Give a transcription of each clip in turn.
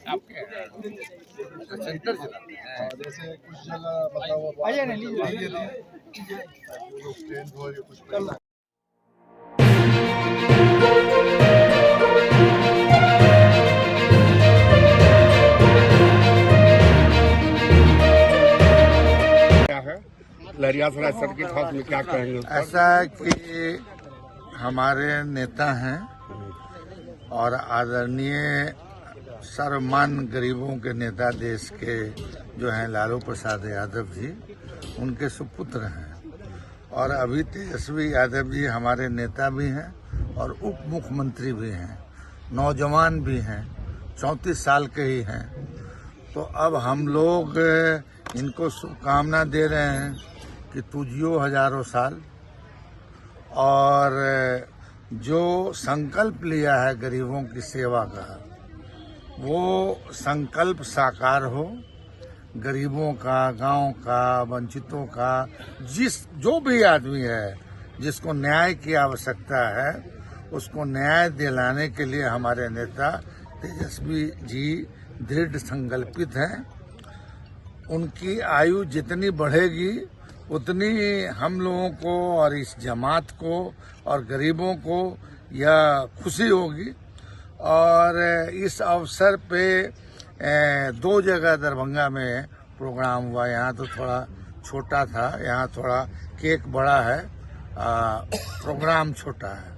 आपके सेंटर चलाते हैं। जैसे कुछ जगह बताओ ट्रेंड हो या कुछ लहरियासराय सर्किट हाउस में क्या कहेंगे? ऐसा है कि हमारे नेता हैं और आदरणीय सर्वमान गरीबों के नेता देश के जो हैं लालू प्रसाद यादव जी, उनके सुपुत्र हैं। और अभी तेजस्वी यादव जी हमारे नेता भी हैं और उप मुख्यमंत्री भी हैं, नौजवान भी हैं, 34 साल के ही हैं। तो अब हम लोग इनको शुभकामना दे रहे हैं कि तू जियो हजारों साल, और जो संकल्प लिया है गरीबों की सेवा का, वो संकल्प साकार हो। गरीबों का, गांव का, वंचितों का, जो भी आदमी है जिसको न्याय की आवश्यकता है, उसको न्याय दिलाने के लिए हमारे नेता तेजस्वी जी दृढ़ संकल्पित हैं। उनकी आयु जितनी बढ़ेगी उतनी हम लोगों को और इस जमात को और गरीबों को यह खुशी होगी। और इस अवसर पे 2 जगह दरभंगा में प्रोग्राम हुआ। यहाँ तो थोड़ा छोटा था, यहाँ थोड़ा केक बड़ा है, प्रोग्राम छोटा है,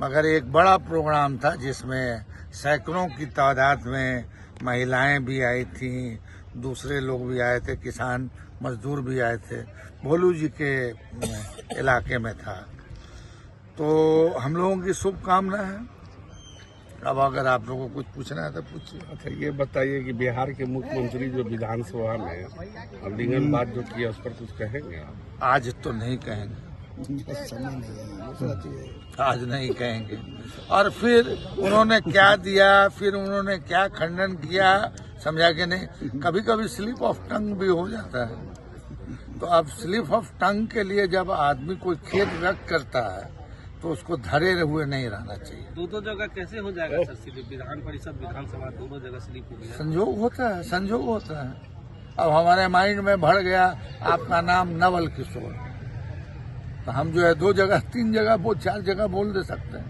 मगर एक बड़ा प्रोग्राम था जिसमें सैकड़ों की तादाद में महिलाएं भी आई थी, दूसरे लोग भी आए थे, किसान मजदूर भी आए थे। भोलू जी के इलाके में था। तो हम लोगों की शुभकामना है। अब अगर आप लोगों को कुछ पूछना है तो पूछिए। अच्छा, ये बताइए कि बिहार के मुख्यमंत्री जो विधानसभा में अलिंगन बात जो किया, उस पर कुछ कहेंगे आप? आज तो नहीं कहेंगे, आज नहीं कहेंगे। और फिर उन्होंने क्या दिया, फिर उन्होंने क्या खंडन किया, समझा कि नहीं। कभी कभी स्लिप ऑफ टंग भी हो जाता है। तो अब स्लिप ऑफ टंग के लिए जब आदमी कोई खेद व्यक्त करता है तो उसको धरे हुए नहीं रहना चाहिए। दो जगह कैसे हो जाएगा सर? स्लिप विधान परिषद, विधानसभा दोनों जगह स्लिप हो गया। संजोग होता है, संजोग होता है। अब हमारे माइंड में भर गया आपका नाम नवल किशोर, तो हम जो है 2 जगह 3 जगह 4 जगह बोल दे सकते हैं।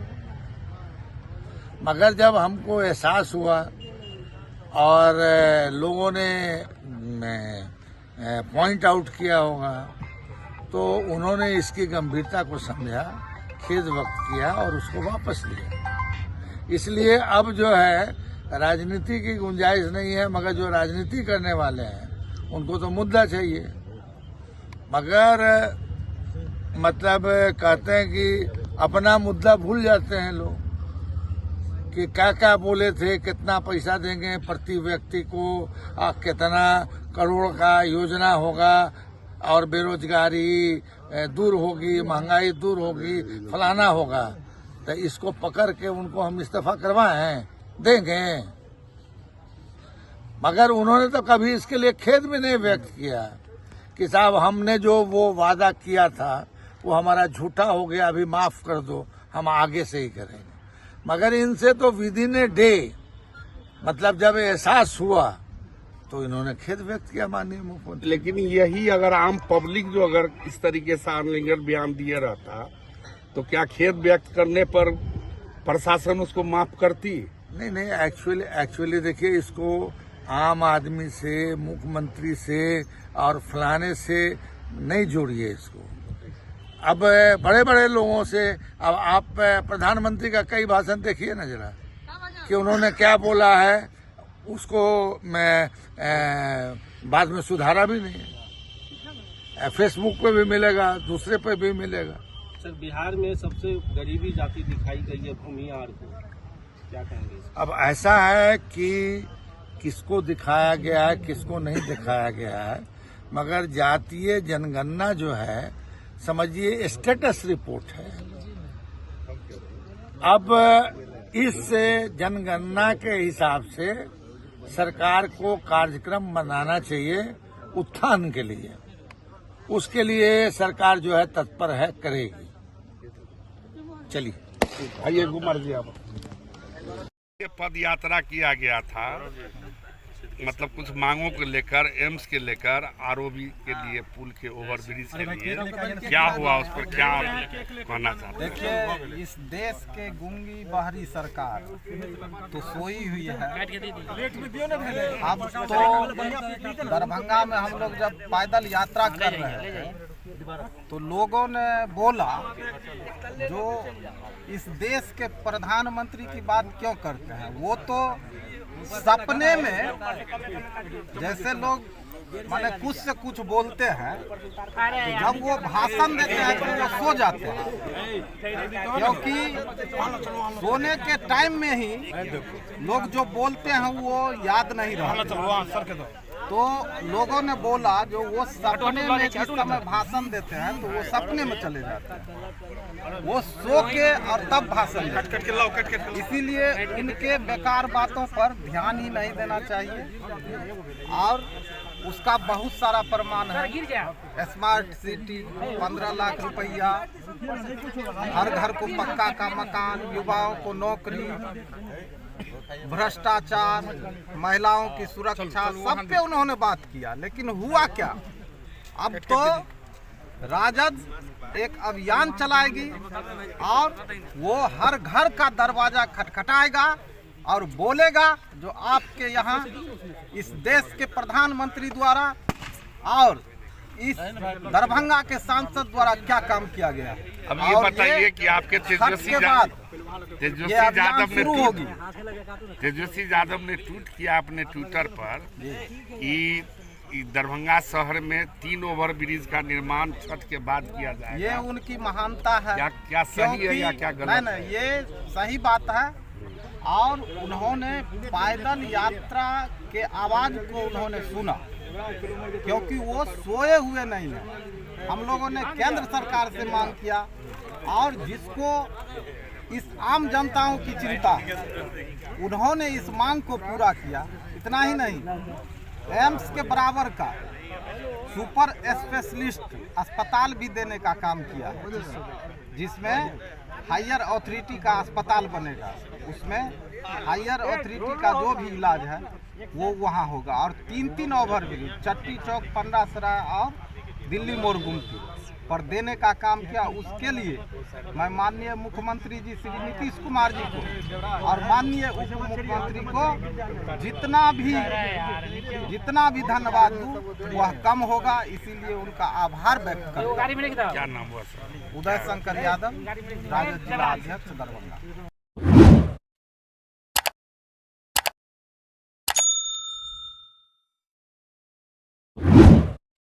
मगर जब हमको एहसास हुआ और लोगों ने पॉइंट आउट किया होगा, तो उन्होंने इसकी गंभीरता को समझा, खेद व्यक्त किया और उसको वापस लिया। इसलिए अब जो है राजनीति की गुंजाइश नहीं है, मगर जो राजनीति करने वाले हैं उनको तो मुद्दा चाहिए। मगर मतलब कहते हैं कि अपना मुद्दा भूल जाते हैं लोग कि क्या क्या बोले थे, कितना पैसा देंगे प्रति व्यक्ति को, कितना करोड़ का योजना होगा और बेरोजगारी दूर होगी, महंगाई दूर होगी, फलाना होगा। तो इसको पकड़ के उनको हम इस्तीफा करवाएं, देंगे। मगर उन्होंने तो कभी इसके लिए खेद भी नहीं व्यक्त किया कि साहब हमने जो वो वादा किया था वो हमारा झूठा हो गया, अभी माफ कर दो, हम आगे से ही करेंगे। मगर इनसे तो विदिन ए डे, मतलब जब एहसास हुआ तो इन्होंने खेद व्यक्त किया माननीय मुख्यमंत्री। लेकिन यही अगर आम पब्लिक जो अगर इस तरीके से आलिंगन बयान दिए रहता, तो क्या खेद व्यक्त करने पर प्रशासन उसको माफ करती? नहीं, एक्चुअली देखिए, इसको आम आदमी से, मुख्यमंत्री से और फलाने से नहीं जोड़िए इसको। अब बड़े बड़े लोगों से, अब आप प्रधानमंत्री का कई भाषण देखिए ना जरा, कि उन्होंने क्या बोला है, उसको मैं बाद में सुधारा भी नहीं है। फेसबुक पे भी मिलेगा, दूसरे पे भी मिलेगा। सर, बिहार में सबसे गरीबी जाति दिखाई गई है भूमिहार को, क्या कहेंगे? अब ऐसा है कि किसको दिखाया गया है, किसको नहीं दिखाया गया है, मगर जातीय जनगणना जो है, समझिए स्टेटस रिपोर्ट है। अब इस जनगणना के हिसाब से सरकार को कार्यक्रम बनाना चाहिए उत्थान के लिए। उसके लिए सरकार जो है तत्पर है, करेगी। चलिए आइए कुमार जी आप। ये पद यात्रा किया गया था, मतलब कुछ मांगों को लेकर, एम्स के लेकर, आरओबी के लिए, पुल के ओवर ब्रिज के लिए, क्या हुआ उस पर क्या कहना चाहते हैं? देखिए, इस देश के गूंगी बाहरी सरकार तो सोई हुई है। अब तो दरभंगा में हम लोग जब पैदल यात्रा कर रहे थे तो लोगों ने बोला, जो इस देश के प्रधानमंत्री की बात क्यों करते हैं, वो तो सपने में जैसे लोग माने कुछ से कुछ बोलते हैं, तो जब वो भाषण देते हैं तो वो सो जाते हैं, क्योंकि सोने के टाइम में ही लोग जो बोलते हैं वो याद नहीं रहता। तो लोगों ने बोला, जो वो सपने में जिस समय भाषण देते हैं तो वो सपने में चले जाते हैं, वो सो के और तब भाषण देते हैं। इसीलिए इनके बेकार बातों पर ध्यान ही नहीं देना चाहिए। और उसका बहुत सारा प्रमाण है। स्मार्ट सिटी, 15 लाख रुपया, हर घर को पक्का का मकान, युवाओं को नौकरी, भ्रष्टाचार, महिलाओं की सुरक्षा, सब पे उन्होंने बात किया। लेकिन हुआ क्या? अब तो राजद एक अभियान चलाएगी और वो हर घर का दरवाजा खटखटाएगा और बोलेगा जो आपके यहाँ इस देश के प्रधानमंत्री द्वारा और इस दरभंगा के सांसद द्वारा क्या काम किया गया। अब ये बताइए कि आपके तेजस्वी यादव ने ट्वीट किया अपने ट्विटर पर कि दरभंगा शहर में 3 ओवर ब्रिज का निर्माण छठ के बाद किया जाएगा। ये उनकी महानता है। क्या सही है या क्या गलत? नहीं, ये सही बात है। और उन्होंने पैदल यात्रा के आवाज को उन्होंने सुना, क्योंकि वो सोए हुए नहीं है। हम लोगों ने केंद्र सरकार से मांग किया, और जिसको इस आम जनताओं की चिंता है उन्होंने इस मांग को पूरा किया। इतना ही नहीं, एम्स के बराबर का सुपर स्पेशलिस्ट अस्पताल भी देने का काम किया है, जिसमें हायर अथॉरिटी का अस्पताल बनेगा। उसमें हायर अथॉरिटी का जो भी इलाज है वो वहाँ होगा। और 3 ओवर ब्रिज चट्टी चौक, पंडासराय और दिल्ली मोड़ गुमती पर देने का काम किया। उसके लिए मैं माननीय मुख्यमंत्री जी श्री नीतीश कुमार जी को और माननीय उप मुख्यमंत्री को जितना भी धन्यवाद दूं वह कम होगा। इसीलिए उनका आभार व्यक्त करता हूं। क्या नाम हुआ सर? उदय शंकर यादव, राजद जिला अध्यक्ष दरभंगा।